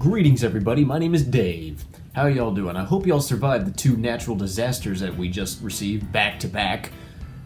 Greetings everybody, my name is Dave. How y'all doing? I hope y'all survived the two natural disasters that we just received back to back.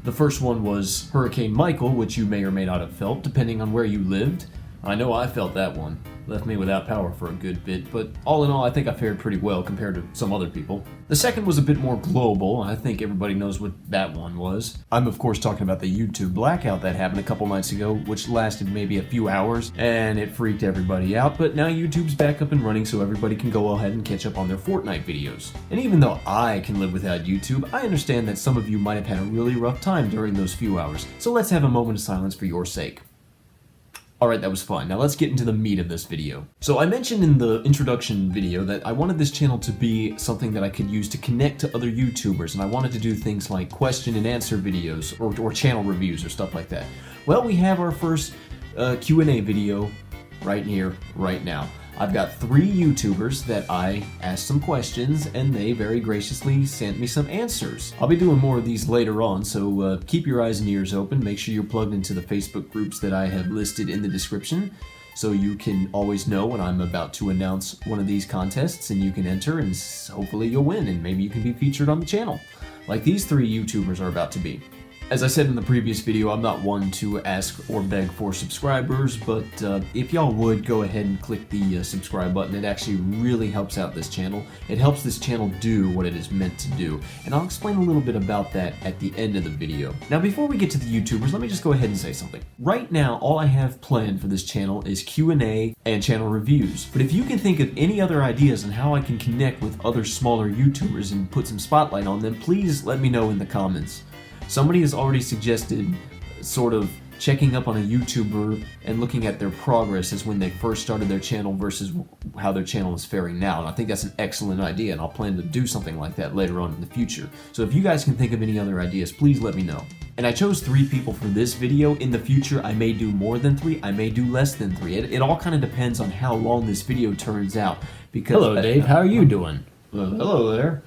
The first one was Hurricane Michael, which you may or may not have felt, depending on where you lived. I know I felt that one. Left me without power for a good bit, but all in all, I think I fared pretty well compared to some other people. The second was a bit more global. I think everybody knows what that one was. I'm of course talking about the YouTube blackout that happened a couple nights ago, which lasted maybe a few hours, and it freaked everybody out, but now YouTube's back up and running so everybody can go ahead and catch up on their Fortnite videos. And even though I can live without YouTube, I understand that some of you might have had a really rough time during those few hours, so let's have a moment of silence for your sake. Alright, that was fun. Now let's get into the meat of this video. So I mentioned in the introduction video that I wanted this channel to be something that I could use to connect to other YouTubers, and I wanted to do things like question and answer videos or channel reviews or stuff like that. Well, we have our first Q&A video right here, right now. I've got 3 YouTubers that I asked some questions, and they very graciously sent me some answers. I'll be doing more of these later on, so keep your eyes and ears open. Make sure you're plugged into the Facebook groups that I have listed in the description, so you can always know when I'm about to announce one of these contests, and you can enter, and hopefully you'll win, and maybe you can be featured on the channel, like these 3 YouTubers are about to be. As I said in the previous video, I'm not one to ask or beg for subscribers, but if y'all would go ahead and click the subscribe button, it actually really helps out this channel. It helps this channel do what it is meant to do, and I'll explain a little bit about that at the end of the video. Now before we get to the YouTubers, let me just go ahead and say something. Right now, all I have planned for this channel is Q&A and channel reviews, but if you can think of any other ideas on how I can connect with other smaller YouTubers and put some spotlight on them, please let me know in the comments. Somebody has already suggested sort of checking up on a YouTuber and looking at their progress as when they first started their channel versus how their channel is faring now. And I think that's an excellent idea, and I'll plan to do something like that later on in the future. So if you guys can think of any other ideas, please let me know. And I chose 3 people for this video. In the future, I may do more than 3, I may do less than 3. It all kind of depends on how long this video turns out. Because Hello Dave, how are you doing? Hello there.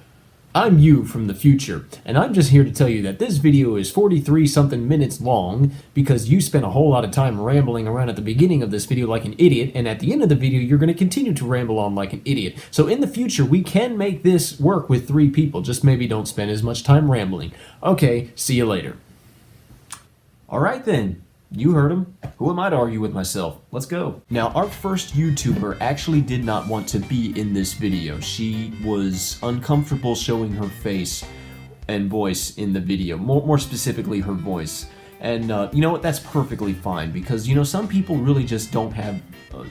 I'm you from the future, and I'm just here to tell you that this video is 43 something minutes long because you spent a whole lot of time rambling around at the beginning of this video like an idiot, and at the end of the video you're going to continue to ramble on like an idiot. So in the future we can make this work with 3 people, just maybe don't spend as much time rambling. Okay, see you later. Alright then. You heard him. Who am I to argue with myself? Let's go. Now, our first YouTuber actually did not want to be in this video. She was uncomfortable showing her face and voice in the video, more specifically her voice. And you know what, that's perfectly fine, because you know, some people really just don't have,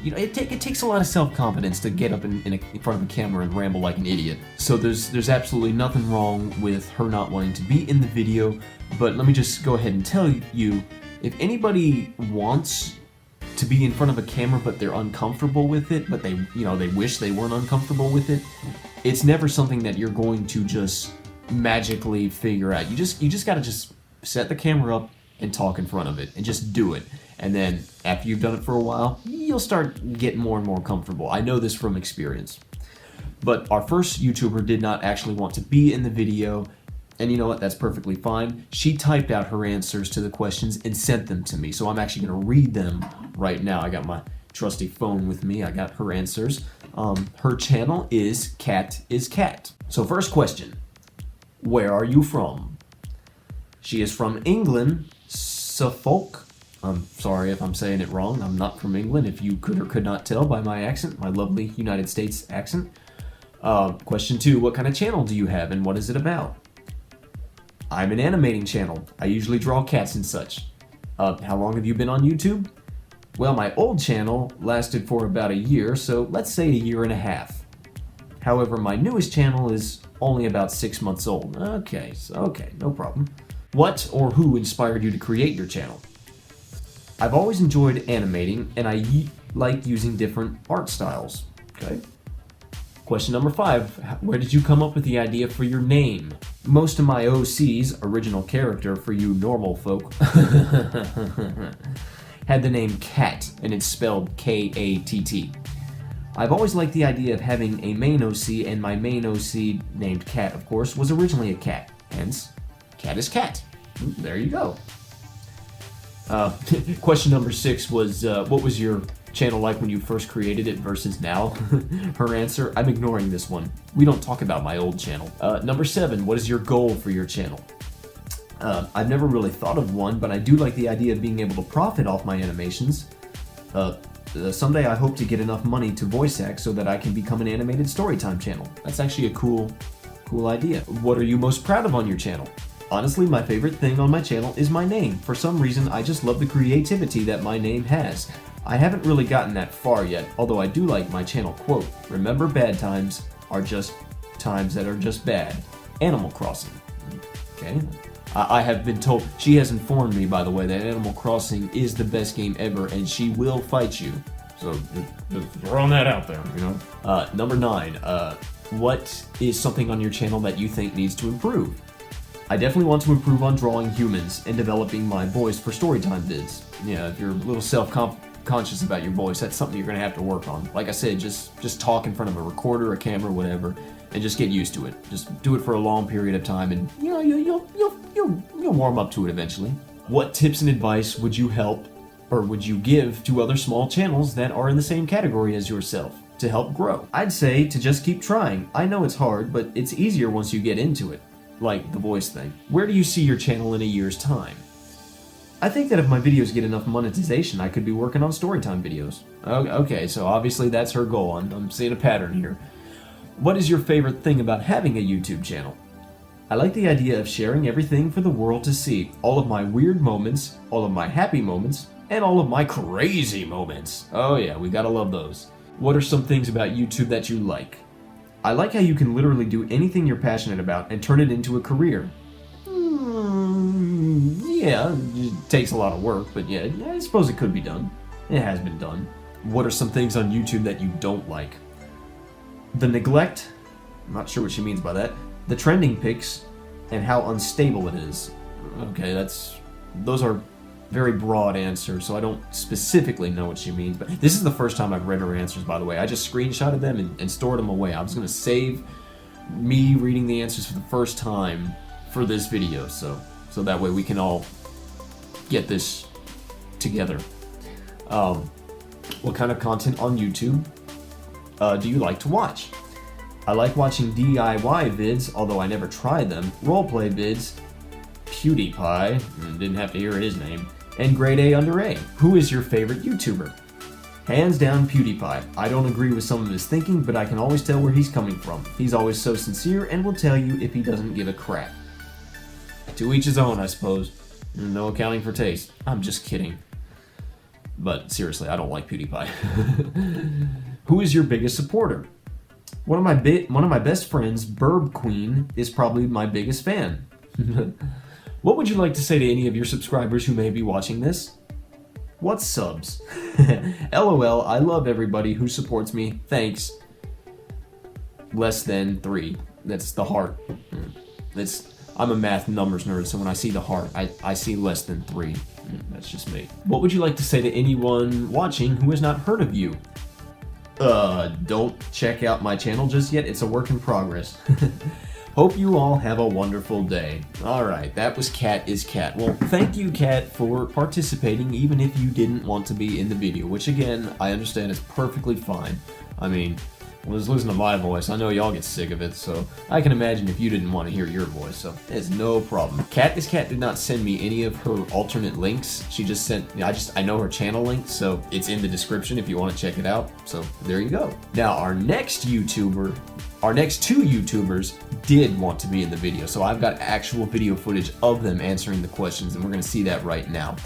you know, it takes a lot of self-confidence to get up in front of a camera and ramble like an idiot. So there's absolutely nothing wrong with her not wanting to be in the video, but let me just go ahead and tell you, if anybody wants to be in front of a camera but they're uncomfortable with it, but they wish they weren't uncomfortable with it, it's never something that you're going to just magically figure out. You just gotta just set the camera up and talk in front of it and just do it. And then after you've done it for a while, you'll start getting more and more comfortable. I know this from experience. But our first YouTuber did not actually want to be in the video. And you know what, that's perfectly fine. She typed out her answers to the questions and sent them to me, so I'm actually going to read them right now. I got my trusty phone with me. I got her answers. Her channel is Cat is Cat. So first question, where are you from? She is from England, Suffolk. I'm sorry if I'm saying it wrong. I'm not from England, if you could or could not tell by my accent, my lovely United States accent. Question 2, what kind of channel do you have and what is it about? I'm an animating channel. I usually draw cats and such. How long have you been on YouTube? Well, my old channel lasted for about a year, so let's say a year and a half. However, my newest channel is only about 6 months old. Okay, no problem. What or who inspired you to create your channel? I've always enjoyed animating, and I like using different art styles. Okay. Question number 5, where did you come up with the idea for your name? Most of my OC's, original character for you normal folk, had the name Cat, and it's spelled K-A-T-T. I've always liked the idea of having a main OC, and my main OC, named Cat of course, was originally a cat, hence, Cat is Cat. There you go. Question number 6 was, what was your channel like when you first created it versus now? Her answer, I'm ignoring this one. We don't talk about my old channel. Number 7, what is your goal for your channel? I've never really thought of one, but I do like the idea of being able to profit off my animations. Someday I hope to get enough money to voice act so that I can become an animated storytime channel. That's actually a cool idea. What are you most proud of on your channel? Honestly, my favorite thing on my channel is my name. For some reason, I just love the creativity that my name has. I haven't really gotten that far yet, although I do like my channel quote, remember bad times are just times that are just bad. Animal Crossing. Okay. I have been told, she has informed me, by the way, that Animal Crossing is the best game ever, and she will fight you. So, just throwing that out there, you know? Number 9, what is something on your channel that you think needs to improve? I definitely want to improve on drawing humans and developing my voice for storytime vids. Yeah, if you're a little self-conscious about your voice, that's something you're gonna have to work on. Like I said, just talk in front of a recorder, a camera, whatever, and just get used to it. Just do it for a long period of time, and you know you'll warm up to it eventually. What tips and advice would you give to other small channels that are in the same category as yourself to help grow? I'd say to just keep trying. I know it's hard, but it's easier once you get into it. Like the voice thing. Where do you see your channel in a year's time? I think that if my videos get enough monetization, I could be working on storytime videos. Okay, so obviously that's her goal. I'm seeing a pattern here. What is your favorite thing about having a YouTube channel? I like the idea of sharing everything for the world to see. All of my weird moments, all of my happy moments, and all of my crazy moments. Oh yeah, we gotta love those. What are some things about YouTube that you like? I like how you can literally do anything you're passionate about and turn it into a career. Yeah, it takes a lot of work, but yeah, I suppose it could be done. It has been done. What are some things on YouTube that you don't like? The neglect, I'm not sure what she means by that, the trending pics, and how unstable it is. Okay, those are very broad answers, so I don't specifically know what she means, but this is the first time I've read her answers, by the way. I just screenshotted them and stored them away. I was going to save me reading the answers for the first time for this video, so that way we can all get this together. What kind of content on YouTube do you like to watch? I like watching DIY vids, although I never tried them, roleplay vids, PewDiePie, didn't have to hear his name, and Grade A Under A. Who is your favorite YouTuber? Hands down PewDiePie. I don't agree with some of his thinking, but I can always tell where he's coming from. He's always so sincere and will tell you if he doesn't give a crap. To each his own, I suppose. No accounting for taste. I'm just kidding. But seriously, I don't like PewDiePie. Who is your biggest supporter? One of my best friends, Burb Queen, is probably my biggest fan. What would you like to say to any of your subscribers who may be watching this? What's subs? LOL, I love everybody who supports me. Thanks. Less than 3. That's the heart. I'm a math numbers nerd, so when I see the heart, I see less than 3. That's just me. What would you like to say to anyone watching who has not heard of you? Don't check out my channel just yet. It's a work in progress. Hope you all have a wonderful day. Alright, that was Cat is Cat. Well, thank you, Cat, for participating even if you didn't want to be in the video, which again, I understand is perfectly fine. I mean, I was listening to my voice. I know y'all get sick of it, so I can imagine if you didn't want to hear your voice, so it's no problem. Cat is Cat did not send me any of her alternate links. She just sent, I know her channel link, so it's in the description if you want to check it out. So there you go. Now, our next two YouTubers did want to be in the video, so I've got actual video footage of them answering the questions, and we're going to see that right now.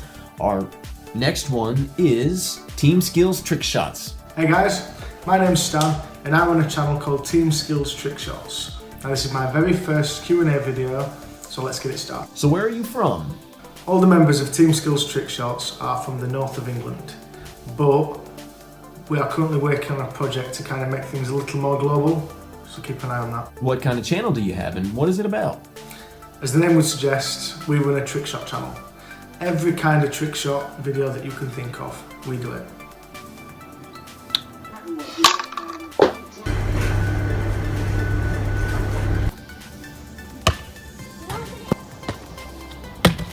Our next one is Team Skills Trick Shots. Hey guys, my name's Stan, and I run a channel called Team Skills Trick Shots. Now this is my very first Q&A video, so let's get it started. So where are you from? All the members of Team Skills Trick Shots are from the north of England, but we are currently working on a project to kind of make things a little more global, so keep an eye on that. What kind of channel do you have, and what is it about? As the name would suggest, we run a trick shot channel. Every kind of trick shot video that you can think of, we do it.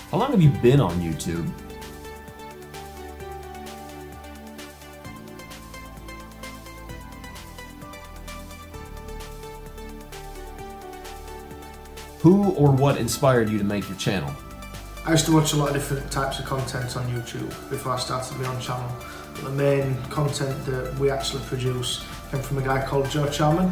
How long have you been on YouTube? Who or what inspired you to make your channel? I used to watch a lot of different types of content on YouTube before I started my own channel. But the main content that we actually produce came from a guy called Joe Charman.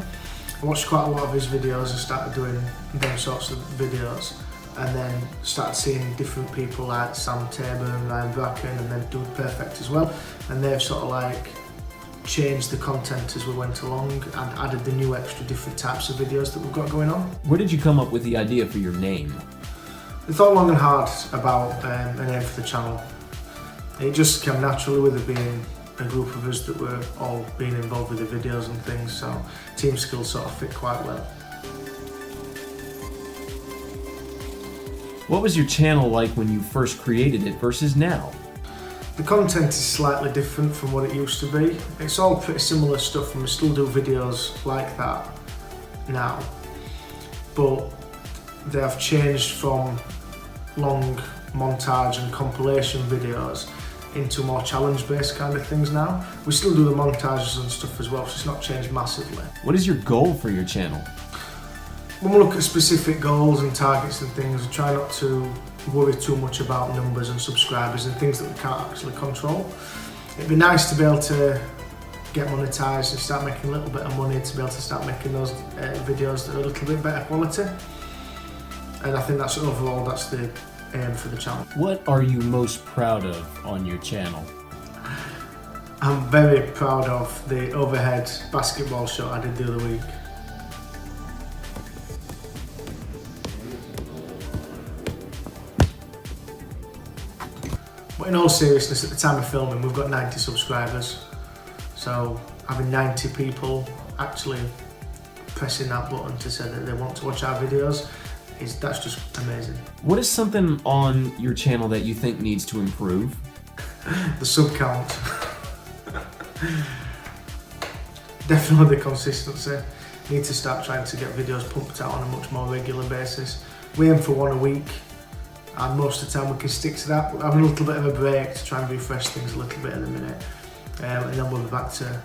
I watched quite a lot of his videos and started doing them sorts of videos, and then started seeing different people like Sam Tabor and Ryan Bracken and then Dude Perfect as well, and they've sort of like changed the content as we went along and added the new extra different types of videos that we've got going on. Where did you come up with the idea for your name? I thought long and hard about a name for the channel. It just came naturally with it being a group of us that were all being involved with the videos and things, so team skills sort of fit quite well. What was your channel like when you first created it versus now? The content is slightly different from what it used to be. It's all pretty similar stuff and we still do videos like that now, but they have changed from long montage and compilation videos into more challenge-based kind of things now. We still do the montages and stuff as well, so it's not changed massively. What is your goal for your channel? When we look at specific goals and targets and things, we try not to worry too much about numbers and subscribers and things that we can't actually control. It'd be nice to be able to get monetized and start making a little bit of money, to be able to start making those videos that are a little bit better quality. And I think that's overall, that's the aim for the channel. What are you most proud of on your channel? I'm very proud of the overhead basketball shot I did the other week. But in all seriousness, at the time of filming, we've got 90 subscribers. So having 90 people actually pressing that button to say that they want to watch our videos, that's just amazing. What is something on your channel that you think needs to improve? The sub count. Definitely the consistency. Need to start trying to get videos pumped out on a much more regular basis. We aim for one a week, and most of the time we can stick to that. We're having a little bit of a break to try and refresh things a little bit in a minute, and then we'll be back to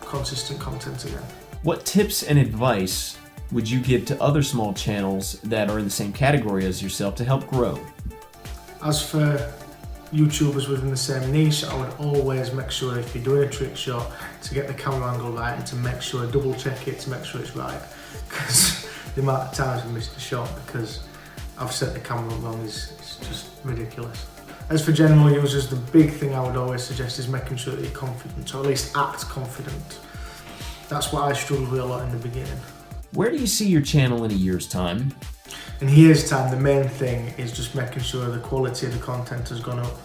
consistent content again. What tips and advice would you give to other small channels that are in the same category as yourself to help grow? As for YouTubers within the same niche, I would always make sure if you're doing a trick shot to get the camera angle right and to make sure, double check it to make sure it's right. Because the amount of times I missed a shot because I've set the camera wrong is just ridiculous. As for general users, the big thing I would always suggest is making sure that you're confident, or at least act confident. That's what I struggled with a lot in the beginning. Where do you see your channel in a year's time? In a year's time, the main thing is just making sure the quality of the content has gone up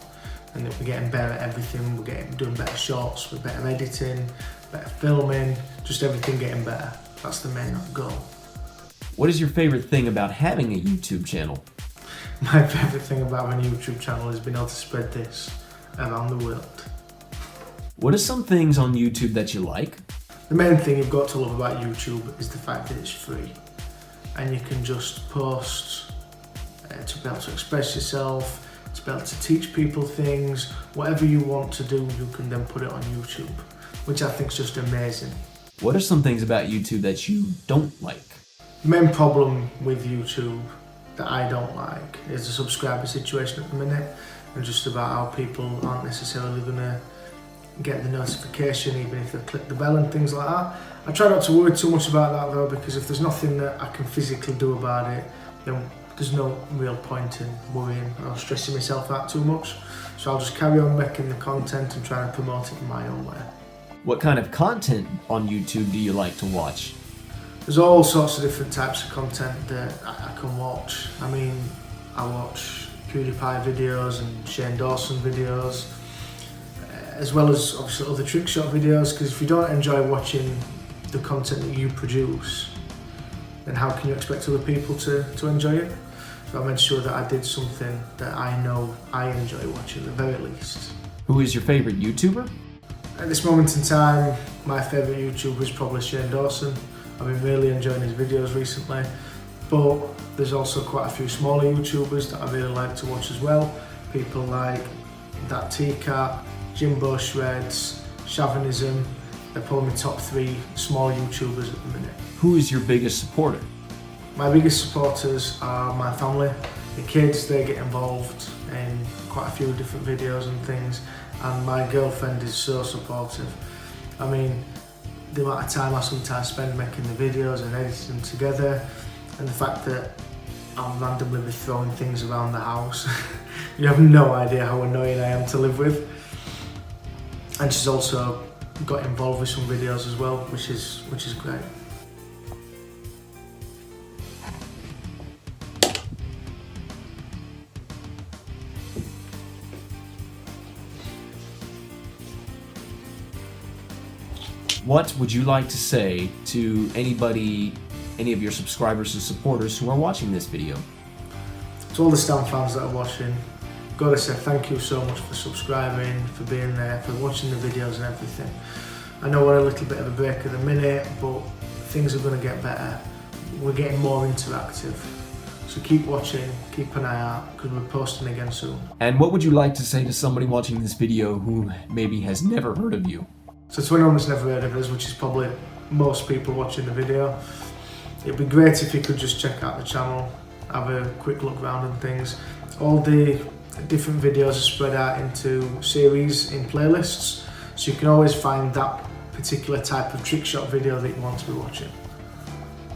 and that we're getting better at everything. We're doing better shots, we're better editing, better filming, just everything getting better. That's the main goal. What is your favorite thing about having a YouTube channel? My favourite thing about having a YouTube channel is being able to spread this around the world. What are some things on YouTube that you like? The main thing you've got to love about YouTube is the fact that it's free and you can just post to be able to express yourself, to be able to teach people things. Whatever you want to do, you can then put it on YouTube, which I think is just amazing. What are some things about YouTube that you don't like? The main problem with YouTube that I don't like is the subscriber situation at the minute, and just about how people aren't necessarily going to get the notification even if they click the bell and things like that. I try not to worry too much about that though, because if there's nothing that I can physically do about it, then there's no real point in worrying or stressing myself out too much. So I'll just carry on making the content and trying to promote it in my own way. What kind of content on YouTube do you like to watch? There's all sorts of different types of content that I can watch. I mean, I watch PewDiePie videos and Shane Dawson videos, as well as obviously other trick shot videos, because if you don't enjoy watching the content that you produce, then how can you expect other people to enjoy it? So I made sure that I did something that I know I enjoy watching at the very least. Who is your favorite YouTuber? At this moment in time, my favourite YouTuber is probably Shane Dawson. I've been really enjoying his videos recently, but there's also quite a few smaller YouTubers that I really like to watch as well. People like That T-Cat, Jimbo Shreds, Chauvinism. They're probably my top 3 small YouTubers at the minute. Who is your biggest supporter? My biggest supporters are my family. The kids, they get involved in quite a few different videos and things, and my girlfriend is so supportive. I mean, the amount of time I sometimes spend making the videos and editing them together, and the fact that I'll randomly be throwing things around the house. You have no idea how annoying I am to live with. And she's also got involved with some videos as well, which is great. What would you like to say to anybody, any of your subscribers or supporters who are watching this video? To all the Stan fans that are watching, gotta say thank you so much for subscribing, for being there, for watching the videos and everything. I know we're a little bit of a break at the minute, but things are gonna get better. We're getting more interactive. So keep watching, keep an eye out, because we're posting again soon. And what would you like to say to somebody watching this video who maybe has never heard of you? So to anyone that's never heard of us, which is probably most people watching the video, it'd be great if you could just check out the channel, have a quick look around and things. All the different videos are spread out into series in playlists, so you can always find that particular type of trick shot video that you want to be watching.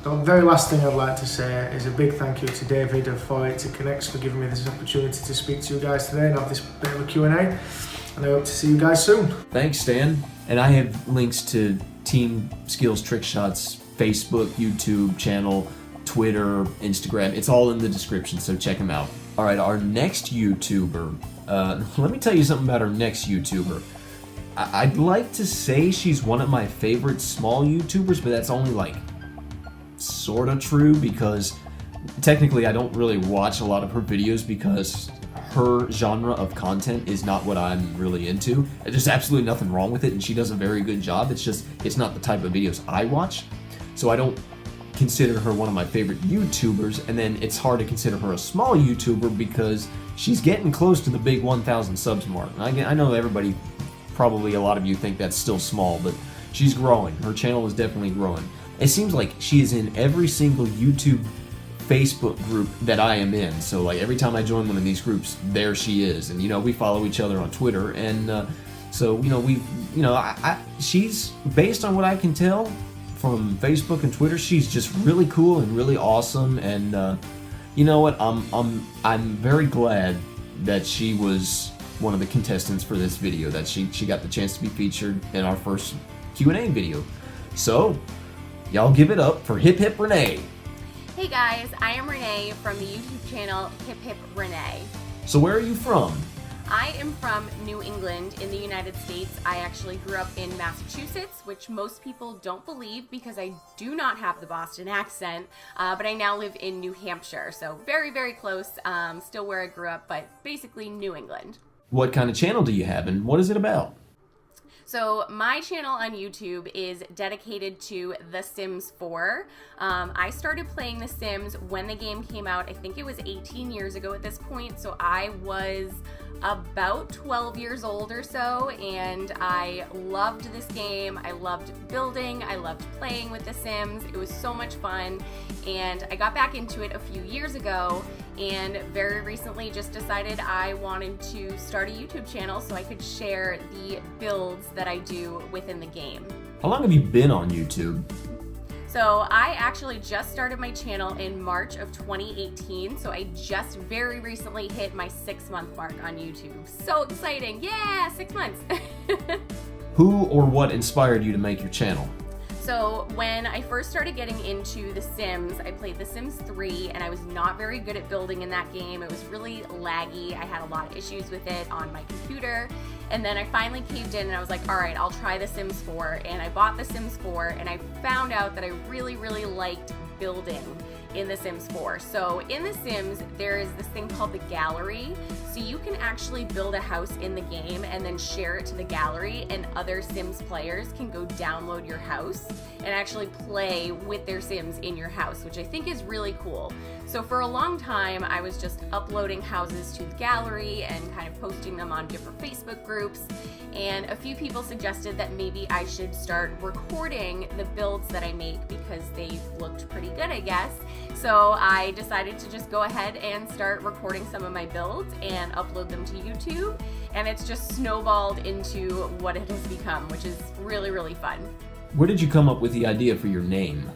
The very last thing I'd like to say is a big thank you to David of 48 Connects for giving me this opportunity to speak to you guys today and have this bit of a Q&A, and I hope to see you guys soon. Thanks, Stan. And I have links to Team Skills Trick Shots Facebook, YouTube channel, Twitter, Instagram. It's all in the description, so check them out. All right, our next YouTuber. Let me tell you something about our next YouTuber. I'd like to say she's one of my favorite small YouTubers, but that's only like sort of true, because technically I don't really watch a lot of her videos because her genre of content is not what I'm really into. There's absolutely nothing wrong with it, and she does a very good job. It's just, it's not the type of videos I watch, so I don't consider her one of my favorite YouTubers. And then it's hard to consider her a small YouTuber because she's getting close to the big 1,000 subs mark. I know everybody, probably a lot of you think that's still small, but she's growing. Her channel is definitely growing. It seems like she is in every single YouTube Facebook group that I am in. So like every time I join one of these groups, there she is. And we follow each other on Twitter, and so she's, based on what I can tell from Facebook and Twitter, she's just really cool and really awesome. And you know what? I'm very glad that she was one of the contestants for this video, that she got the chance to be featured in our first Q&A video. So y'all give it up for Hiphiprenee. Hey guys, I am Renee from the YouTube channel Hiphiprenee. So where are you from? I am from New England in the United States. I actually grew up in Massachusetts, which most people don't believe because I do not have the Boston accent, but I now live in New Hampshire, so very, very close, still where I grew up, but basically New England. What kind of channel do you have, and what is it about? So my channel on YouTube is dedicated to The Sims 4. I started playing The Sims when the game came out. I think it was 18 years ago at this point, so I was about 12 years old or so, and I loved this game. I loved building, I loved playing with The Sims. It was so much fun, and I got back into it a few years ago, and very recently just decided I wanted to start a YouTube channel so I could share the builds that I do within the game. How long have you been on YouTube? So I actually just started my channel in March of 2018, so I just very recently hit my 6-month mark on YouTube. So exciting, yeah, 6 months. Who or what inspired you to make your channel? So when I first started getting into The Sims, I played The Sims 3, and I was not very good at building in that game. It was really laggy. I had a lot of issues with it on my computer. And then I finally caved in and I was like, all right, I'll try The Sims 4. And I bought The Sims 4, and I found out that I really, really liked building in The Sims 4. So in The Sims, there is this thing called the gallery. So you can actually build a house in the game and then share it to the gallery, and other Sims players can go download your house and actually play with their Sims in your house, which I think is really cool. So for a long time, I was just uploading houses to the gallery and kind of posting them on different Facebook groups. And a few people suggested that maybe I should start recording the builds that I make because they looked pretty good, I guess. So I decided to just go ahead and start recording some of my builds and upload them to YouTube. And it's just snowballed into what it has become, which is really, really fun. Where did you come up with the idea for your name?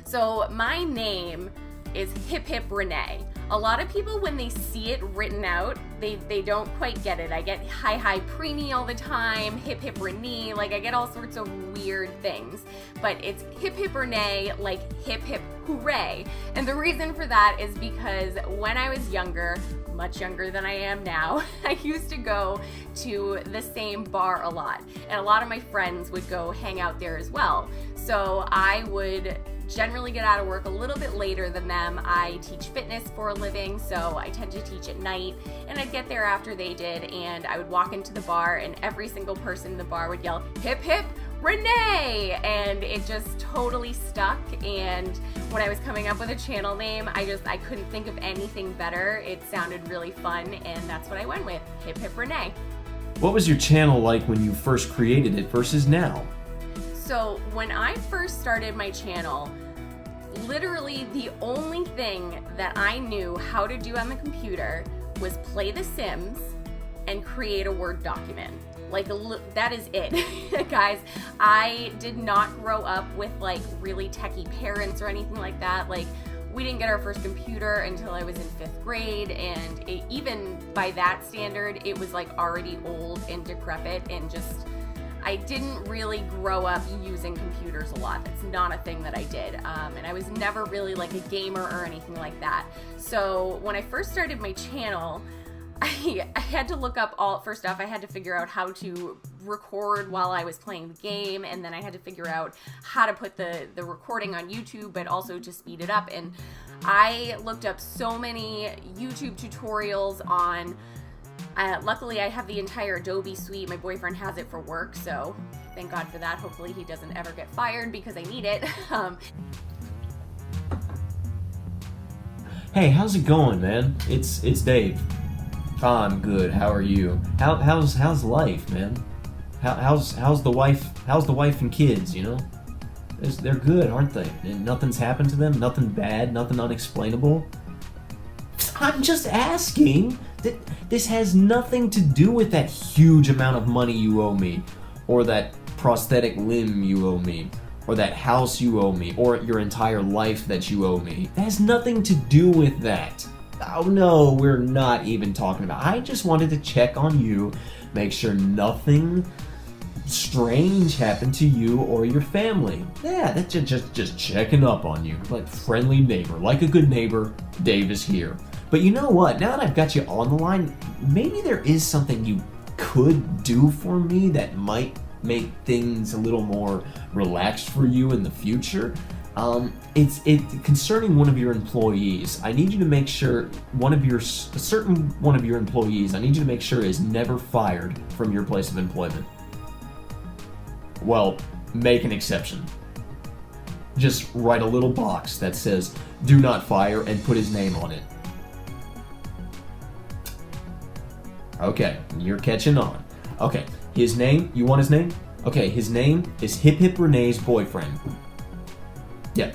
So my name is Hiphiprenee. A lot of people, when they see it written out, they don't quite get it. I get Hiphiprenee all the time, Hiphiprenee, like I get all sorts of weird things. But it's Hiphiprenee, like hip hip hooray. And the reason for that is because when I was younger, much younger than I am now, I used to go to the same bar a lot. And a lot of my friends would go hang out there as well. So I would generally get out of work a little bit later than them. I teach fitness for a living, so I tend to teach at night, and I'd get there after they did, and I would walk into the bar, and every single person in the bar would yell, "Hip hip Renee!" And it just totally stuck. And when I was coming up with a channel name, I couldn't think of anything better. It sounded really fun, and that's what I went with, Hiphiprenee. What was your channel like when you first created it versus now? So when I first started my channel, literally the only thing that I knew how to do on the computer was play The Sims and create a Word document. Like, that is it. Guys, I did not grow up with like really techie parents or anything like that. Like, we didn't get our first computer until I was in 5th grade, and even by that standard, it was like already old and decrepit, and just I didn't really grow up using computers a lot. That's not a thing that I did. And I was never really like a gamer or anything like that. So when I first started my channel, I had to look up first off, I had to figure out how to record while I was playing the game, and then I had to figure out how to put the recording on YouTube, but also to speed it up. And I looked up so many YouTube tutorials on luckily, I have the entire Adobe suite. My boyfriend has it for work, so thank God for that. Hopefully he doesn't ever get fired because I need it. Hey, how's it going, man? It's Dave. I'm good. How are you? How's life, man? How's the wife? How's the wife and kids? You know, they're good, aren't they? And nothing's happened to them. Nothing bad. Nothing unexplainable. I'm just asking. This has nothing to do with that huge amount of money you owe me, or that prosthetic limb you owe me, or that house you owe me, or your entire life that you owe me. That has nothing to do with that. Oh no, we're not even talking about. I just wanted to check on you, make sure nothing strange happened to you or your family. Yeah, that's just checking up on you, like friendly neighbor, like a good neighbor. Dave is here. But you know what? Now that I've got you on the line, maybe there is something you could do for me that might make things a little more relaxed for you in the future. It's concerning one of your employees. I need you to make sure a certain one of your employees, I need you to make sure is never fired from your place of employment. Well, make an exception. Just write a little box that says, "Do not fire," and put his name on it. Okay, you're catching on. Okay, his name, you want his name? Okay, his name is Hiphiprenee's boyfriend. Yeah,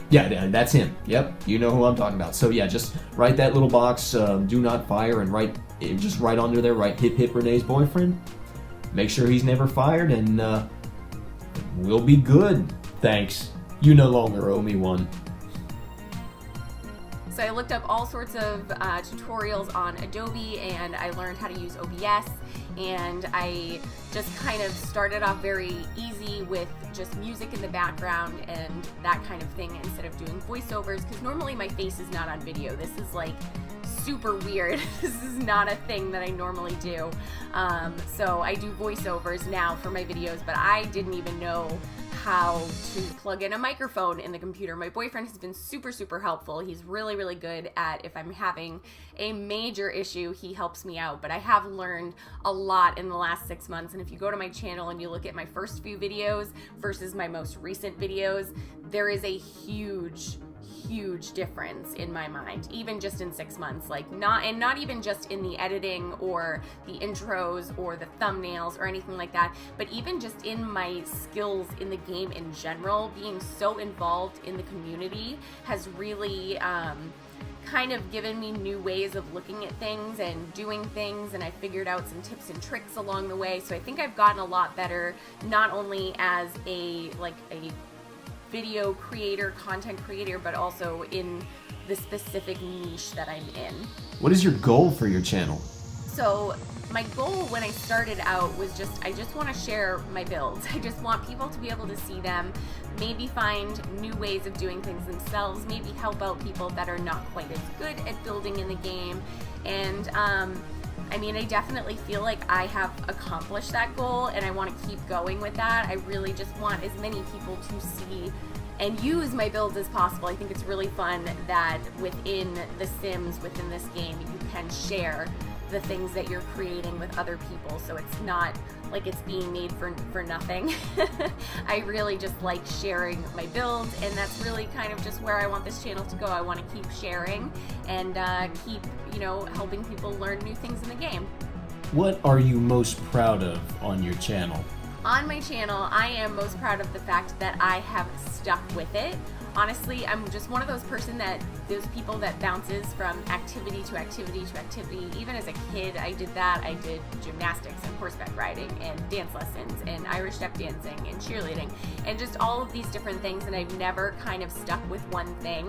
that's him. Yep, you know who I'm talking about. So yeah, just write that little box, "Do not fire," and just write under there, write Hiphiprenee's boyfriend. Make sure he's never fired, and we'll be good. Thanks. You no longer owe me one. So I looked up all sorts of tutorials on Adobe, and I learned how to use OBS, and I just kind of started off very easy with just music in the background and that kind of thing instead of doing voiceovers, because normally my face is not on video. This is like super weird. This is not a thing that I normally do. So I do voiceovers now for my videos, but I didn't even know how to plug in a microphone in the computer. My boyfriend has been super helpful. He's really good at, if I'm having a major issue, he helps me out. But I have learned a lot in the last 6 months, and if you go to my channel and you look at my first few videos versus my most recent videos, there is a huge huge difference in my mind, even just in 6 months. Like not even just in the editing or the intros or the thumbnails or anything like that, but even just in my skills in the game in general. Being so involved in the community has really kind of given me new ways of looking at things and doing things, and I figured out some tips and tricks along the way. So I think I've gotten a lot better, not only as a video creator, content creator, but also in the specific niche that I'm in. What is your goal for your channel? So my goal when I started out was I just want to share my builds. I just want people to be able to see them, maybe find new ways of doing things themselves, maybe help out people that are not quite as good at building in the game. And I mean, I definitely feel like I have accomplished that goal, and I want to keep going with that. I really just want as many people to see and use my builds as possible. I think it's really fun that within The Sims, within this game, you can share the things that you're creating with other people, so it's not like it's being made for nothing. I really just like sharing my builds, and that's really kind of just where I want this channel to go. I want to keep sharing and keep, helping people learn new things in the game. What are you most proud of on your channel? On my channel, I am most proud of the fact that I have stuck with it. Honestly, I'm just one of those people that bounces from activity to activity to activity. Even as a kid, I did that. I did gymnastics and horseback riding and dance lessons and Irish step dancing and cheerleading and just all of these different things, and I've never kind of stuck with one thing.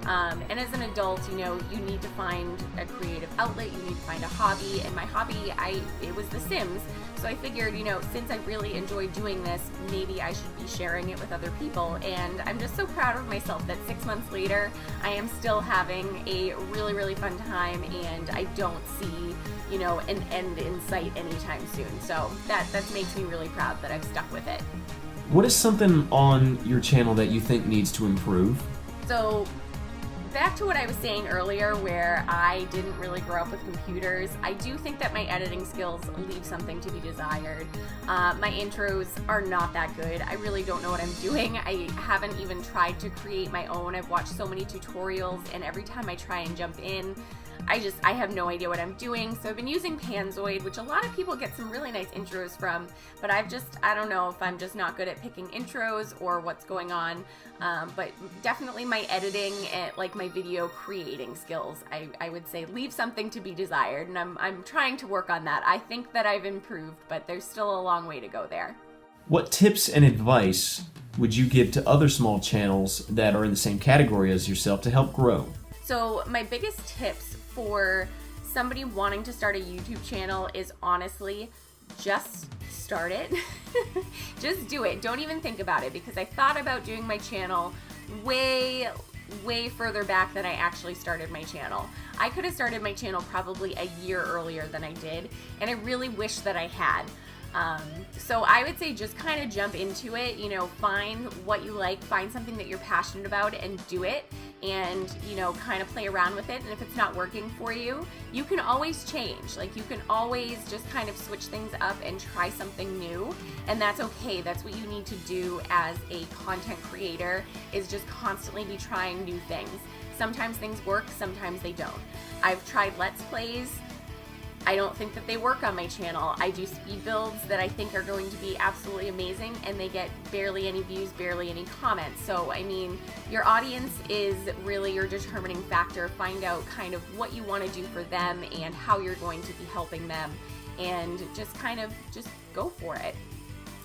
And as an adult, you need to find a creative outlet, you need to find a hobby, and my hobby, it was The Sims. So I figured, since I really enjoy doing this, maybe I should be sharing it with other people. And I'm just so proud of myself that 6 months later, I am still having a really, really fun time, and I don't see, an end in sight anytime soon. So that makes me really proud that I've stuck with it. What is something on your channel that you think needs to improve? So back to what I was saying earlier, where I didn't really grow up with computers, I do think that my editing skills leave something to be desired. My intros are not that good. I really don't know what I'm doing. I haven't even tried to create my own. I've watched so many tutorials, and every time I try and jump in, I have no idea what I'm doing. So I've been using Panzoid, which a lot of people get some really nice intros from, but I don't know if I'm just not good at picking intros or what's going on. But definitely my editing and my video creating skills, I would say leave something to be desired, and I'm trying to work on that. I think that I've improved, but there's still a long way to go there. What tips and advice would you give to other small channels that are in the same category as yourself to help grow? So my biggest tips for somebody wanting to start a YouTube channel is honestly just start it. Just do it. Don't even think about it, because I thought about doing my channel way further back than I actually started my channel. I could have started my channel probably a year earlier than I did, and I really wish that I had. So I would say just kind of jump into it, find what you like, find something that you're passionate about and do it, and, kind of play around with it. And if it's not working for you, you can always change. You can always just kind of switch things up and try something new, and that's okay. That's what you need to do as a content creator, is just constantly be trying new things. Sometimes things work, sometimes they don't. I've tried Let's Plays. I don't think that they work on my channel. I do speed builds that I think are going to be absolutely amazing, and they get barely any views, barely any comments. So, I mean, your audience is really your determining factor. Find out kind of what you want to do for them and how you're going to be helping them, and just go for it.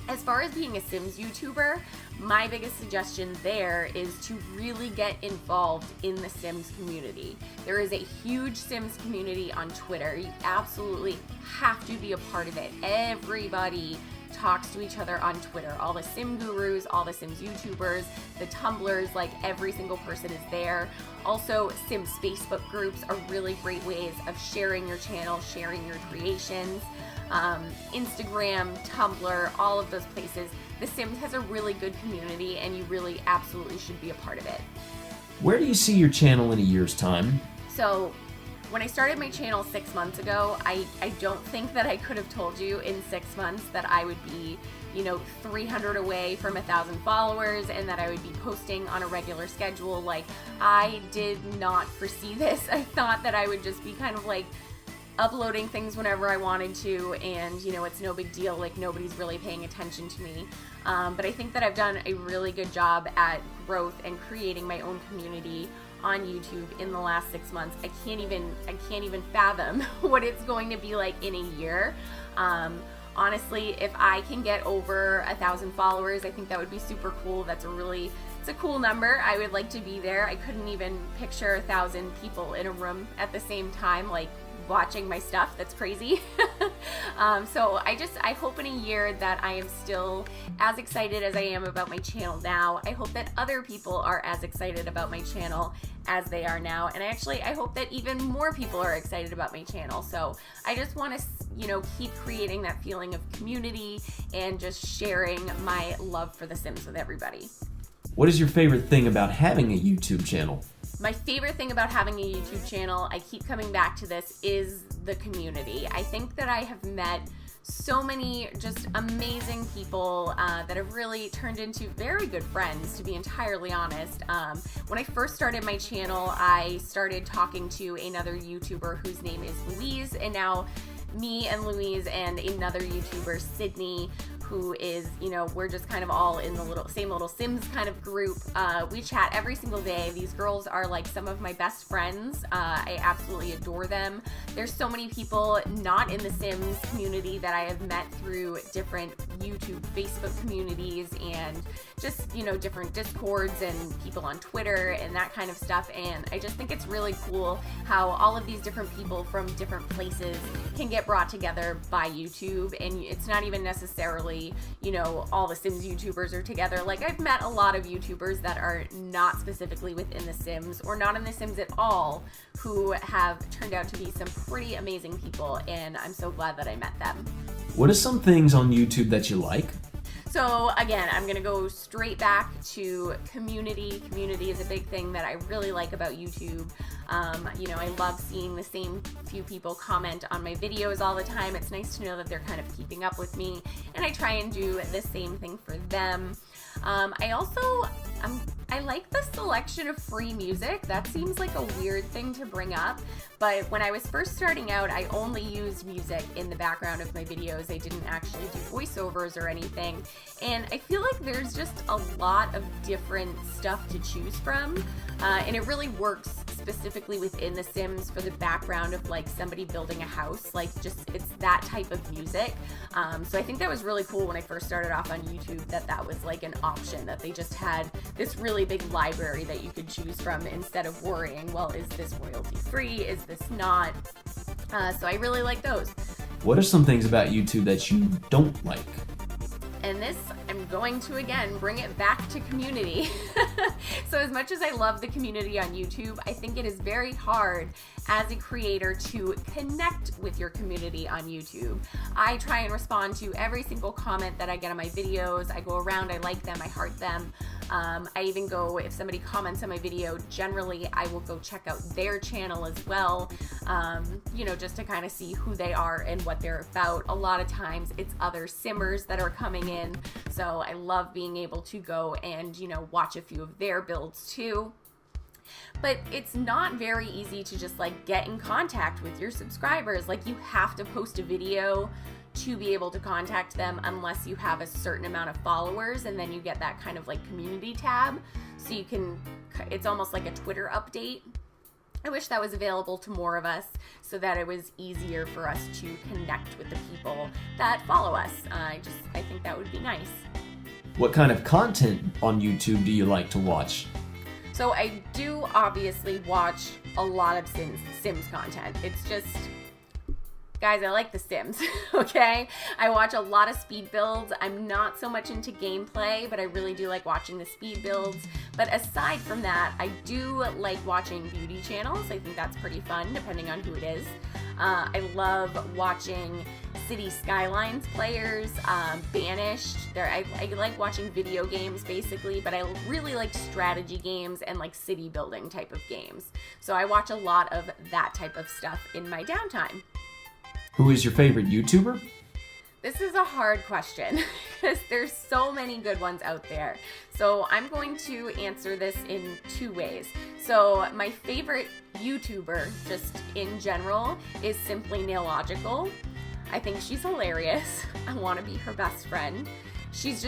As far as being a Sims YouTuber, my biggest suggestion there is to really get involved in the Sims community. There is a huge Sims community on Twitter. You absolutely have to be a part of it. Everybody talks to each other on Twitter. All the Sim gurus, all the Sims YouTubers, the Tumblrs, every single person is there. Also, Sims Facebook groups are really great ways of sharing your channel, sharing your creations. Instagram, Tumblr, all of those places. The Sims has a really good community, and you really absolutely should be a part of it. Where do you see your channel in a year's time? So When I started my channel 6 months ago, I don't think that I could have told you in 6 months that I would be, 300 away from 1,000 followers and that I would be posting on a regular schedule. Like, I did not foresee this. I thought that I would just be kind of like uploading things whenever I wanted to, and it's no big deal, like nobody's really paying attention to me. But I think that I've done a really good job at growth and creating my own community on YouTube in the last 6 months. I can't even fathom what it's going to be like in a year. Honestly, if I can get over 1,000 followers, I think that would be super cool. It's a cool number. I would like to be there. I couldn't even picture 1,000 people in a room at the same time, like watching my stuff. That's crazy. So I hope in a year that I am still as excited as I am about my channel now. I hope that other people are as excited about my channel as they are now, and I hope that even more people are excited about my channel. So I just want to keep creating that feeling of community and just sharing my love for The Sims with everybody. What is your favorite thing about having a YouTube channel? My favorite thing about having a YouTube channel, I keep coming back to this, is the community. I think that I have met so many just amazing people that have really turned into very good friends, to be entirely honest. When I first started my channel, I started talking to another YouTuber whose name is Louise, and now me and Louise and another YouTuber, Sydney, who is, we're just kind of all in the same little Sims kind of group. We chat every single day. These girls are like some of my best friends. I absolutely adore them. There's so many people not in the Sims community that I have met through different YouTube, Facebook communities, and just, different Discords and people on Twitter and that kind of stuff. And I just think it's really cool how all of these different people from different places can get brought together by YouTube. And it's not even necessarily, all the Sims YouTubers are together. Like, I've met a lot of YouTubers that are not specifically within the Sims or not in the Sims at all, who have turned out to be some pretty amazing people, and I'm so glad that I met them. What are some things on YouTube that you like? So again, I'm gonna go straight back to community. Community is a big thing that I really like about YouTube. I love seeing the same few people comment on my videos all the time. It's nice to know that they're kind of keeping up with me, and I try and do the same thing for them. I like the selection of free music. That seems like a weird thing to bring up, but when I was first starting out, I only used music in the background of my videos. I didn't actually do voiceovers or anything, and I feel like there's just a lot of different stuff to choose from, and it really works specifically within The Sims for the background of like somebody building a house. Like, just it's that type of music. So I think that was really cool when I first started off on YouTube, that was like an option, that they just had this really big library that you could choose from instead of worrying, well, is this royalty free? Is this not? So I really like those. What are some things about YouTube that you don't like? And this, I'm going to again bring it back to community. So as much as I love the community on YouTube, I think it is very hard as a creator to connect with your community on YouTube. I try and respond to every single comment that I get on my videos. I go around, I like them, I heart them. I even go, if somebody comments on my video, generally I will go check out their channel as well, just to kind of see who they are and what they're about. A lot of times it's other Simmers that are coming in, so I love being able to go and, watch a few of their builds too. But it's not very easy to just like get in contact with your subscribers. Like, you have to post a video to be able to contact them unless you have a certain amount of followers, and then you get that kind of like community tab, so you can, it's almost like a Twitter update. I wish that was available to more of us so that it was easier for us to connect with the people that follow us. I think that would be nice. What kind of content on YouTube do you like to watch? So I do obviously watch a lot of Sims content. Guys, I like The Sims, okay? I watch a lot of speed builds. I'm not so much into gameplay, but I really do like watching the speed builds. But aside from that, I do like watching beauty channels. I think that's pretty fun, depending on who it is. I love watching City Skylines players, Banished. I like watching video games, basically, but I really like strategy games and like city building type of games. So I watch a lot of that type of stuff in my downtime. Who is your favorite YouTuber? This is a hard question because there's so many good ones out there. So I'm going to answer this in two ways. So my favorite YouTuber, just in general, is Simply Nailogical. I think she's hilarious. I want to be her best friend. She's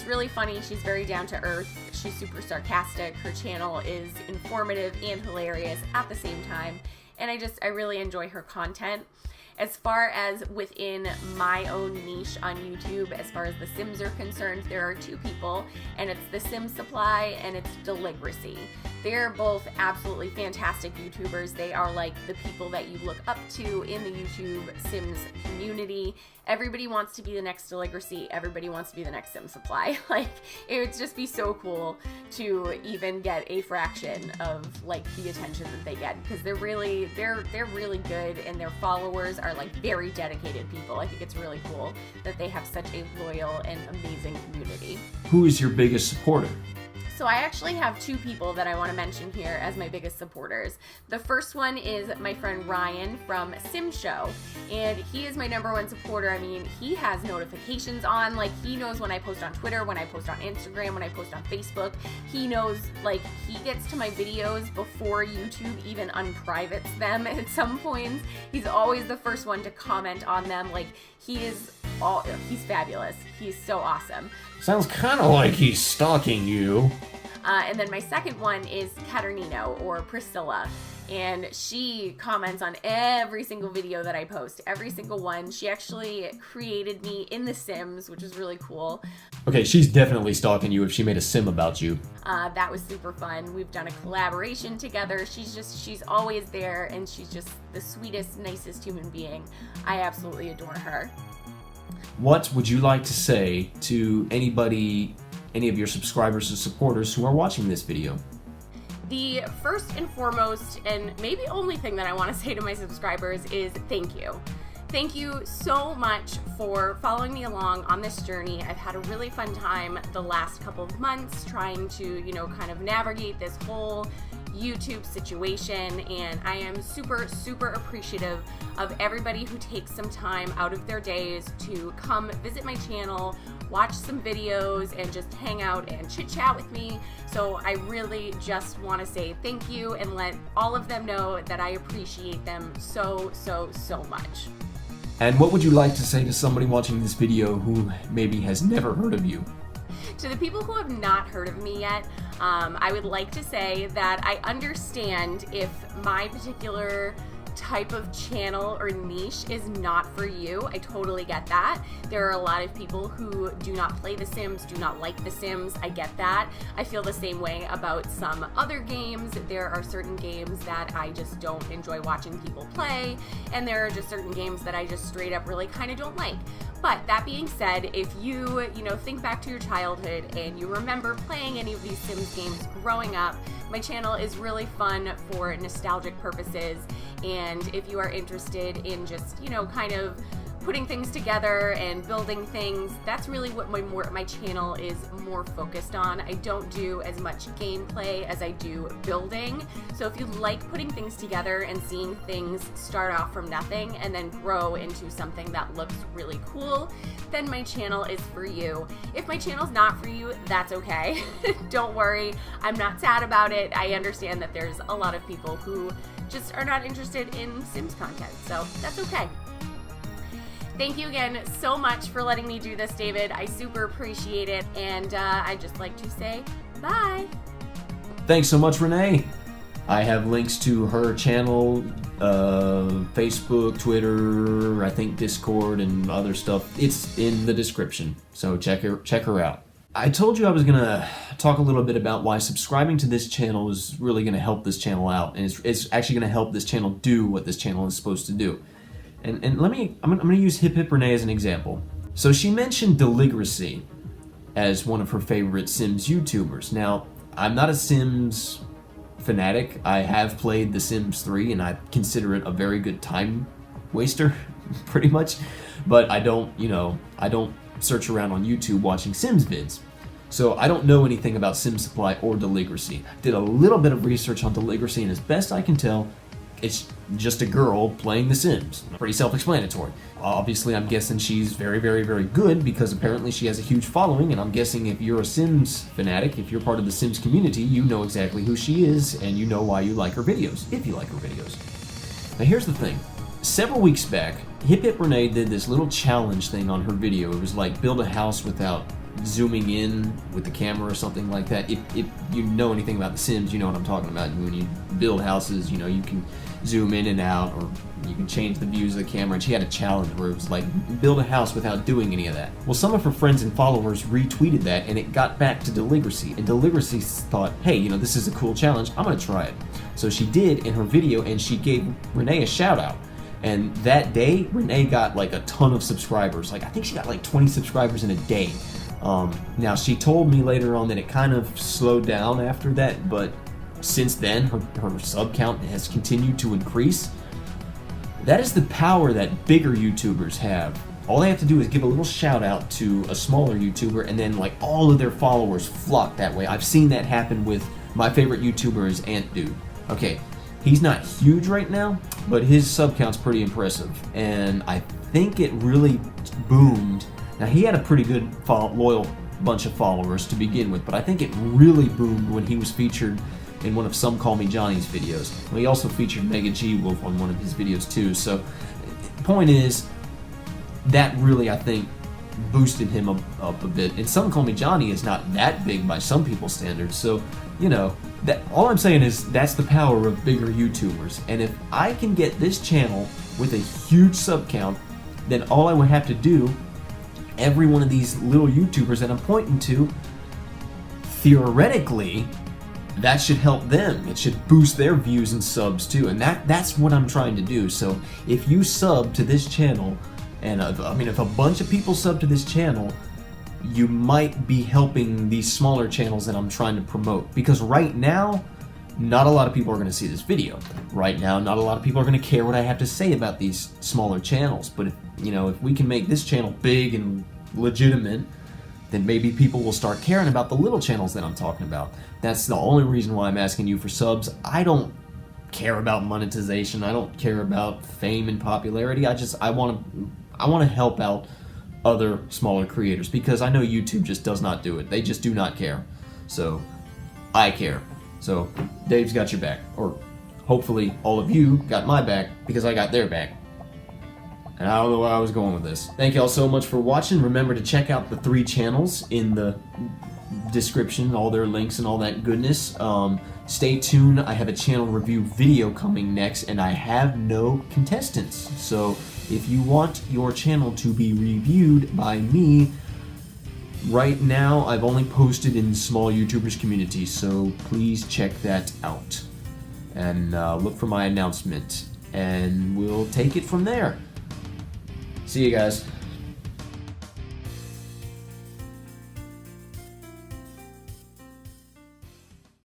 really funny. She's very down to earth. She's super sarcastic. Her channel is informative and hilarious at the same time. And I really enjoy her content. As far as within my own niche on YouTube, as far as The Sims are concerned, there are two people, and it's The Sim Supply and it's Deligracy. They're both absolutely fantastic YouTubers. They are like the people that you look up to in the YouTube Sims community. Everybody wants to be the next Deligracy. Everybody wants to be the next Sim Supply. Like, it would just be so cool to even get a fraction of like the attention that they get, because they're really good, and their followers are like very dedicated people. I think it's really cool that they have such a loyal and amazing community. Who is your biggest supporter? So I actually have two people that I want to mention here as my biggest supporters. The first one is my friend Ryan from Sim Show, and he is my #1 supporter. I mean, he has notifications on, like he knows when I post on Twitter, when I post on Instagram, when I post on Facebook. He knows, like, he gets to my videos before YouTube even unprivates them at some points. He's always the first one to comment on them. Like, he's fabulous. He's so awesome. Sounds kind of like he's stalking you. And then my second one is Caternino, or Priscilla, and she comments on every single video that I post, every single one. She actually created me in The Sims, which is really cool. Okay, she's definitely stalking you if she made a sim about you. That was super fun. We've done a collaboration together. She's always there, and she's just the sweetest, nicest human being. I absolutely adore her. What would you like to say to anybody, any of your subscribers or supporters who are watching this video? The first and foremost, and maybe only thing that I want to say to my subscribers is thank you. Thank you so much for following me along on this journey. I've had a really fun time the last couple of months trying to, kind of navigate this whole YouTube situation, and I am super, super appreciative of everybody who takes some time out of their days to come visit my channel, watch some videos, and just hang out and chit chat with me. So I really just want to say thank you and let all of them know that I appreciate them so, so, so much. And what would you like to say to somebody watching this video who maybe has never heard of you? To the people who have not heard of me yet, I would like to say that I understand if my particular type of channel or niche is not for you. I totally get that. There are a lot of people who do not play The Sims, do not like The Sims. I get that. I feel the same way about some other games. There are certain games that I just don't enjoy watching people play, and there are just certain games that I just straight up really kind of don't like. But that being said, if you think back to your childhood and you remember playing any of these Sims games growing up, my channel is really fun for nostalgic purposes. And if you are interested in just, kind of putting things together and building things, that's really what my channel is more focused on. I don't do as much gameplay as I do building. So if you like putting things together and seeing things start off from nothing and then grow into something that looks really cool, then my channel is for you. If my channel's not for you, that's okay. Don't worry, I'm not sad about it. I understand that there's a lot of people who just are not interested in Sims content, so that's okay. Thank you again so much for letting me do this, David. I super appreciate it, and I'd just like to say bye. Thanks so much, Renee. I have links to her channel, Facebook, Twitter, I think Discord, and other stuff. It's in the description, so check her out. I told you I was gonna talk a little bit about why subscribing to this channel is really gonna help this channel out, and it's actually gonna help this channel do what this channel is supposed to do. And I'm gonna use Hiphiprenee as an example. So she mentioned Deligracy as one of her favorite Sims YouTubers. Now, I'm not a Sims fanatic. I have played The Sims 3 and I consider it a very good time waster, pretty much. But I don't search around on YouTube watching Sims vids. So I don't know anything about Sim Supply or Deligracy. Did a little bit of research on Deligracy, and as best I can tell, it's just a girl playing The Sims. Pretty self-explanatory. Obviously, I'm guessing she's very, very, very good because apparently she has a huge following, and I'm guessing if you're a Sims fanatic, if you're part of the Sims community, you know exactly who she is, and you know why you like her videos, if you like her videos. Now here's the thing. Several weeks back, Hiphiprenee did this little challenge thing on her video. It was like build a house without zooming in with the camera or something like that. If you know anything about The Sims, you know what I'm talking about. When you build houses, you can zoom in and out, or you can change the views of the camera. And she had a challenge where it was like build a house without doing any of that. Well, some of her friends and followers retweeted that, and it got back to Deligracy. And Deligracy thought, hey, this is a cool challenge. I'm gonna try it. So she did in her video, and she gave Renee a shout out. And that day, Renee got like a ton of subscribers. Like I think she got like 20 subscribers in a day. Now she told me later on that it kind of slowed down after that, but since then her sub count has continued to increase. That is the power that bigger YouTubers have. All they have to do is give a little shout out to a smaller YouTuber, and then like all of their followers flock that way. I've seen that happen with my favorite YouTuber is Ant Dude. Okay, he's not huge right now, but his sub count's pretty impressive, and I think it really boomed. Now he had a pretty good loyal bunch of followers to begin with, but I think it really boomed when he was featured in one of Some Call Me Johnny's videos. Well, he also featured Mega G Wolf on one of his videos too. So the point is, that really, I think, boosted him up a bit. And Some Call Me Johnny is not that big by some people's standards, so that all I'm saying is that's the power of bigger YouTubers. And if I can get this channel with a huge sub count, then all I would have to do, every one of these little YouTubers that I'm pointing to, theoretically, that should help them. It should boost their views and subs too, and that's what I'm trying to do. So if you sub to this channel, and if a bunch of people sub to this channel, you might be helping these smaller channels that I'm trying to promote. Because right now, not a lot of people are going to see this video. Right now, not a lot of people are going to care what I have to say about these smaller channels. But if we can make this channel big and legitimate, then maybe people will start caring about the little channels that I'm talking about. That's the only reason why I'm asking you for subs. I don't care about monetization. I don't care about fame and popularity. I want to help out other smaller creators, because I know YouTube just does not do it. They just do not care. So I care. So Dave's got your back, or hopefully all of you got my back, because I got their back. And I don't know where I was going with this. Thank y'all so much for watching. Remember to check out the 3 channels in the description, all their links and all that goodness. Stay tuned. I have a channel review video coming next, and I have no contestants. So if you want your channel to be reviewed by me, right now I've only posted in small YouTubers community, so please check that out. And look for my announcement, and we'll take it from there. See you guys.